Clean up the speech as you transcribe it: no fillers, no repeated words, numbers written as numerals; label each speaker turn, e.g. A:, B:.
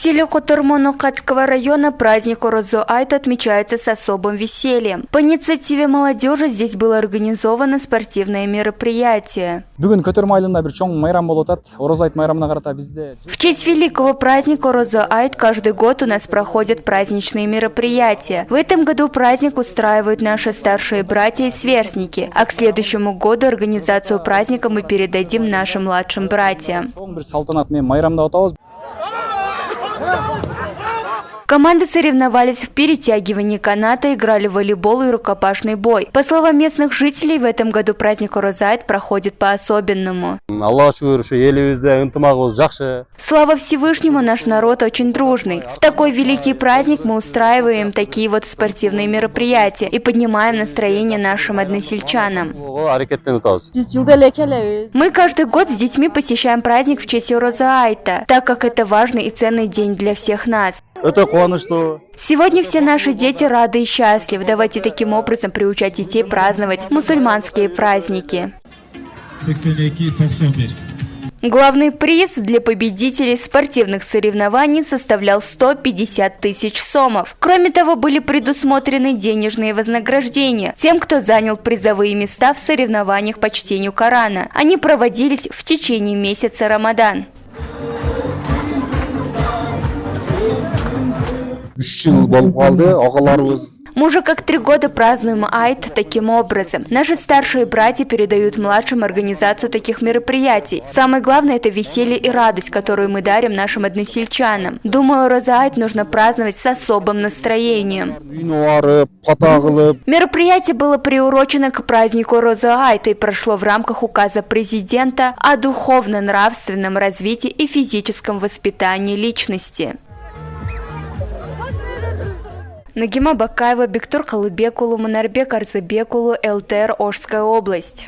A: Жители Котормоно-Катского района праздник Орозо Айт отмечается с особым весельем. По инициативе молодежи здесь было организовано спортивное мероприятие. В честь великого праздника Орозо Айт каждый год у нас проходят праздничные мероприятия. В этом году праздник устраивают наши старшие братья и сверстники, а к следующему году организацию праздника мы передадим нашим младшим братьям. Команды соревновались в перетягивании каната, играли в волейбол и рукопашный бой. По словам местных жителей, в этом году праздник Орозо Айт проходит по-особенному. Слава Всевышнему, наш народ очень дружный. В такой великий праздник мы устраиваем такие вот спортивные мероприятия и поднимаем настроение нашим односельчанам. Мы каждый год с детьми посещаем праздник в честь Орозо Айта, так как это важный и ценный день для всех нас. Сегодня все наши дети рады и счастливы. Давайте таким образом приучать детей праздновать мусульманские праздники. Главный приз для победителей спортивных соревнований составлял 150 тысяч сомов. Кроме того, были предусмотрены денежные вознаграждения тем, кто занял призовые места в соревнованиях по чтению Корана. Они проводились в течение месяца Рамадан. Мы уже как 3 года празднуем Айт таким образом. Наши старшие братья передают младшим организацию таких мероприятий. Самое главное – это веселье и радость, которую мы дарим нашим односельчанам. Думаю, Орозо Айт нужно праздновать с особым настроением. Мероприятие было приурочено к празднику Орозо Айт и прошло в рамках указа президента о духовно-нравственном развитии и физическом воспитании личности. Нагима Бакаева, Бектур Калыбекулу, Манарбек Арзыбекулу, ЛТР, Ошская область.